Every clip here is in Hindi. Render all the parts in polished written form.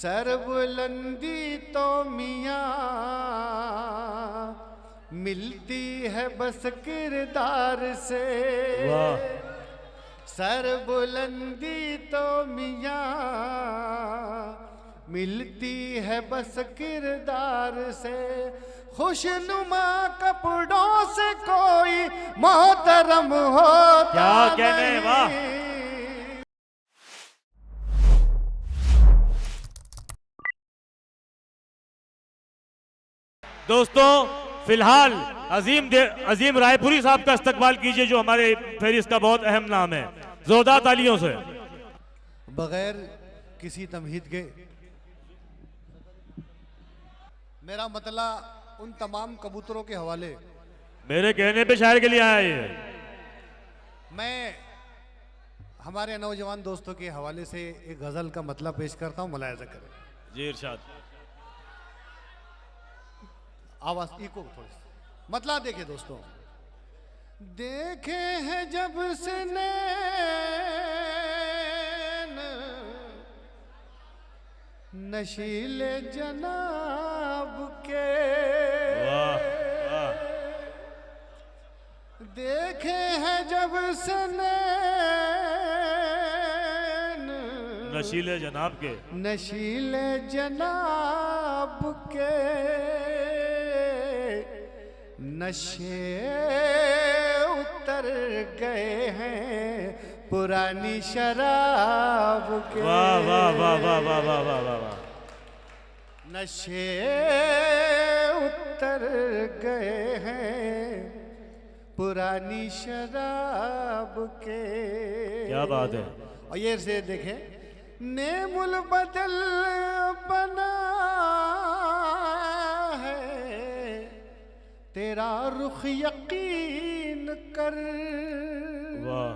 सर बुलंदी तो मियाँ मिलती है बस किरदार से। सर बुलंदी तो मियाँ मिलती है बस किरदार से। खुशनुमा कपड़ों से कोई मोहतरम होता क्या कहने, वाह। नहीं। दोस्तों फिलहाल अजीम रायपुरी साहब का इस्तकबाल कीजिए, जो हमारे फेरिस का बहुत अहम नाम है, जोरदार तालियों से। बगैर किसी तमहीद के मेरा मतला उन तमाम कबूतरों के हवाले मेरे कहने पे शायर के लिए आया ये। मैं हमारे नौजवान दोस्तों के हवाले से एक गजल का मतलब पेश करता हूं, मुलायजा करें। जी इरशाद। आवाज इको थोड़ी सी मतला देखे दोस्तों। देखे हैं जब से नैन नशीले जनाब के, वाह वाह। देखे हैं जब से नैन नशीले जनाब के, नशीले जनाब के, नशे उतर गए हैं पुरानी शराब के। वाह वाह वाह वाह वाह वाह वाह वाह वाह। नशे उतर गए हैं पुरानी शराब के। क्या बात है। और ये से देखें, नेमुल बदल बना है तेरा रुख यकीन कर। वाह।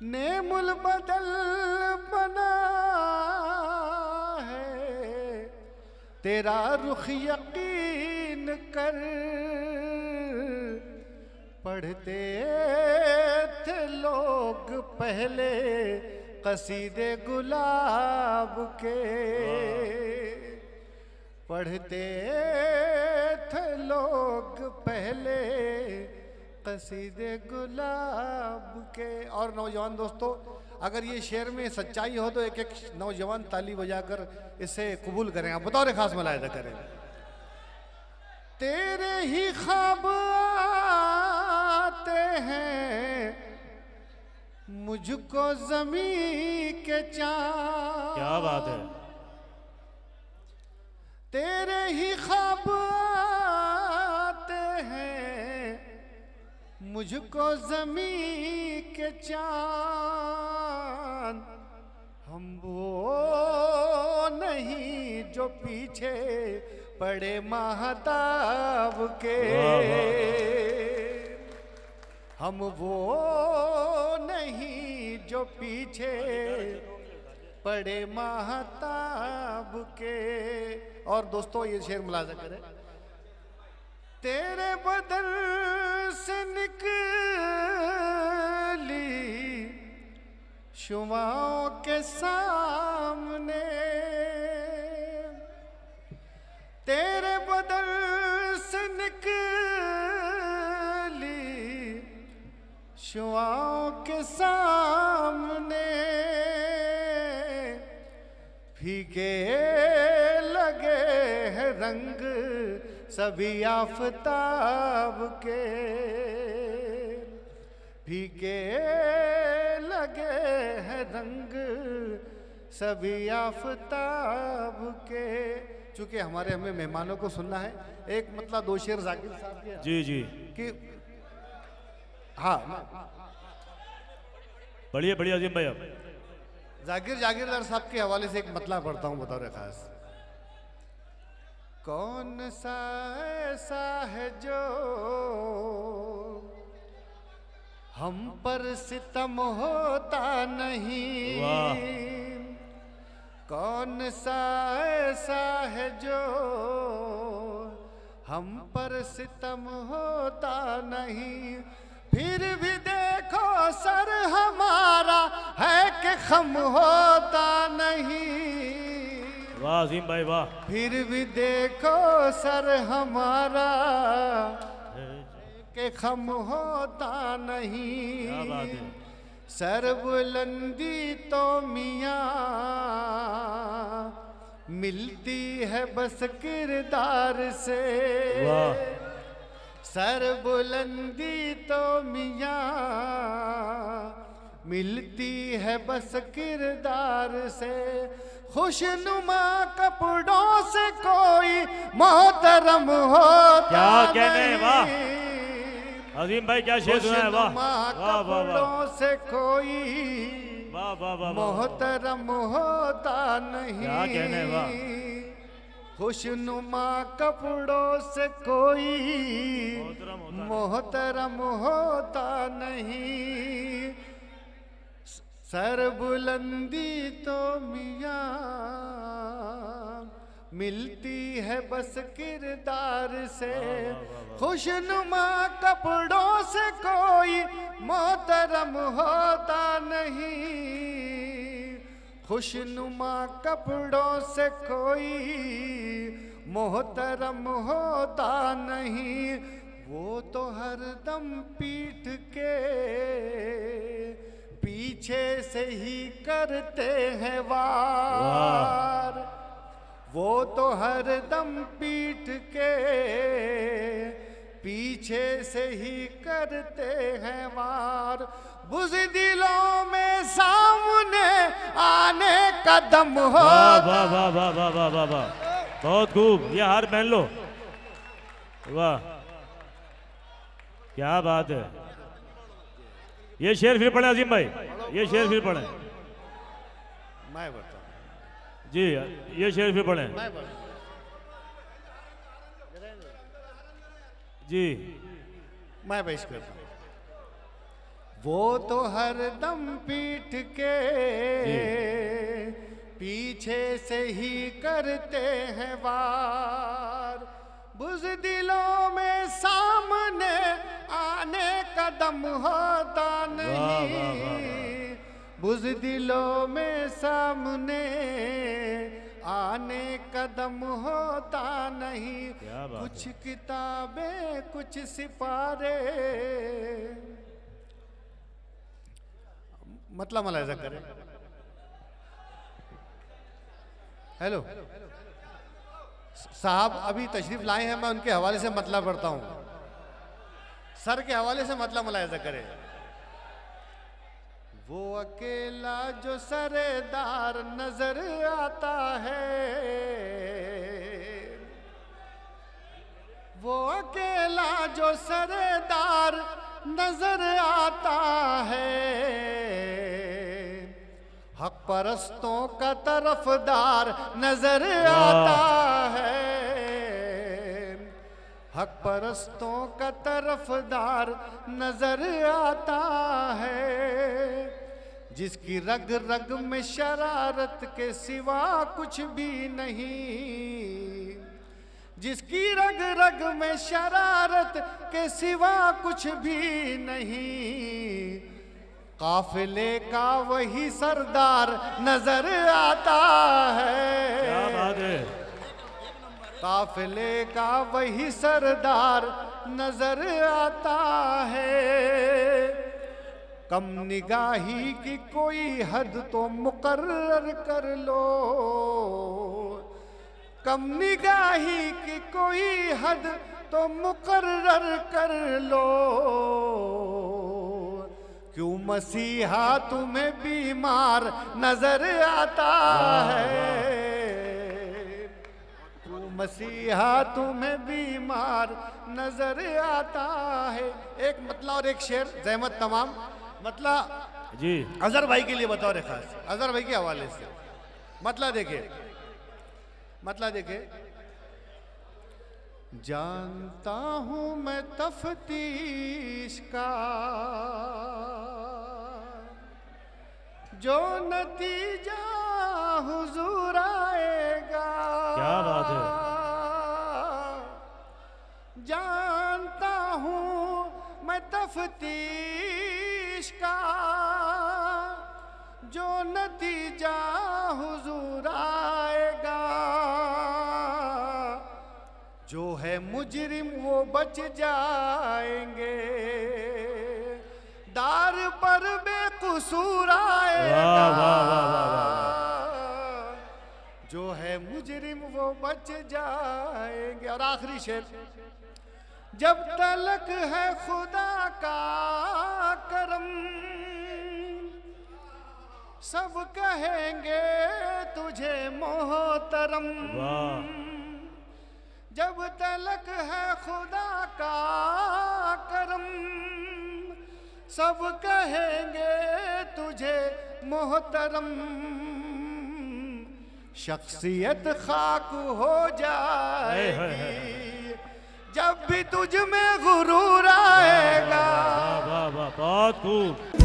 नेमुल बदल बना है तेरा रुख यकीन कर। पढ़ते थे लोग पहले कसीदे गुलाब के। पढ़ते थे लोग पहले कसीदे गुलाब के। और नौजवान दोस्तों, अगर ये शेर में सच्चाई हो तो एक एक नौजवान ताली बजाकर इसे कबूल करें। आप बतौर खास मुलाहिजा करें। तेरे ही ख्वाब आते हैं मुझको ज़मीं के चाँद। क्या बात है। तेरे ही ख्वाब आते हैं मुझको ज़मीं के चाँद। हम वो नहीं जो पीछे पड़े महताब के। हम वो नहीं जो पीछे पड़े महताब के। और दोस्तों ये शेर मुलाजा करें। तेरे बदन से निकली शुमाओं के सामने, तेरे बदन से निकली शुमाओं के सामने। फीके लगे हैं रंग सभी आफताब के। फीके लगे हैं रंग सभी आफताब के। चूंकि हमारे हमें मेहमानों को सुनना है, एक मतलब दो शेर जाकिर साहब के जी जी कि हाँ बढ़िया बढ़िया अजीम भाई। आप जागीरदार साहब के हवाले से एक मतलब पढ़ता हूँ बतौर खास। कौन सा ऐसा है जो हम पर सितम होता नहीं। वाह। कौन सा ऐसा है जो हम पर सितम होता नहीं। फिर भी देखो सर हमारा है कि खम होता नहीं। वाह अजीम भाई वाह। फिर भी देखो सर हमारा के खम होता नहीं। क्या बात है। सर बुलंदी तो मियाँ मिलती है बस किरदार से। वाह। सर बुलंदी तो मियाँ मिलती है बस किरदार से। खुशनुमा कपड़ों से कोई मोहतरम होता क्या कहने, नहीं। वाह अजीम भाई क्या शेर सुना है। वाह खुशनुमा वाह वाह वाह कपड़ों से कोई वाह वाह वाह वाह। मोहतरम होता नहीं। क्या कहने, वाह। खुशनुमा कपड़ों से कोई मोहतरम होता नहीं। सर बुलंदी तो मियाँ मिलती है बस किरदार से। खुशनुमा कपड़ों से कोई मोहतरम होता नहीं। खुशनुमा कपड़ों से कोई मोहतरम होता नहीं। वो तो हरदम पीठ के पीछे से ही करते हैं वार। वो तो हरदम पीठ के पीछे से ही करते हैं वार। बुज़दिलों में सामने आने का दम हो। वाह वाह वाह वाह वाह वाह वाह वाह। बहुत खूब, ये हार पहन लो। वाह क्या बात है। ये शेर फिर पढ़े अजीम भाई, ये शेर फिर पढ़े मैं बताऊं जी, ये शेर फिर पढ़े मैं बताऊं जी। मैं पेश करता हूं। वो तो हरदम पीठ के पीछे से ही करते हैं वार। बुज़दिलों में सामने आने का दम होता नहीं। बुज़दिलों में सामने आने का दम होता नहीं। कुछ किताबें कुछ सिपारे मतलब मलाइजा करें। हेलो साहब अभी तशरीफ लाए हैं, मैं उनके हवाले से मतलब पढ़ता हूं। सर के हवाले से मतलब मुलाहिजा करें। वो अकेला जो सरेदार नजर आता है, वो अकेला जो सरेदार नजर आता है, हक परस्तों का तरफदार नजर आता है। हक परस्तों का तरफदार नजर आता है। जिसकी रग रग में शरारत के सिवा कुछ भी नहीं। जिसकी रग रग में शरारत के सिवा कुछ भी नहीं। काफिले का वही सरदार नजर आता है। क्या बात है। काफिले का वही सरदार नजर आता है। कम निगाही की कोई हद तो मुकर्रर कर लो। कम निगाही की कोई हद तो मुकर्रर कर लो। क्यों मसीहा तुम्हें बीमार नजर आता है। मसीहा तुम्हें बीमार नजर आता है। एक मतला और एक शेर जहमत तमाम मतला जी अजहर भाई के लिए बतौर खास, अजहर भाई के हवाले से मतला देखिए। मतला देखिए। जानता हूं मैं तफ्तीश का जो नतीजा हुजूर आएगा। क्या बात है। जानता हूं मैं तफ्तीश का जो नतीजा हुजूर आएगा। है मुजरिम वो बच जाएंगे, दार पर बेकसूर आएगा। वाह वाह वाह वाह वाह। जो है मुजरिम वो बच जाएंगे। और आखिरी शेर, जब तलक है खुदा का करम, सब कहेंगे तुझे मोहतरम। वाह। जब तलक है खुदा का करम, सब कहेंगे तुझे मोहतरम। शख्सियत खाक हो जाएगी जब भी तुझ में गुरूर आएगा। वाह वाह वाह, बहुत खूब।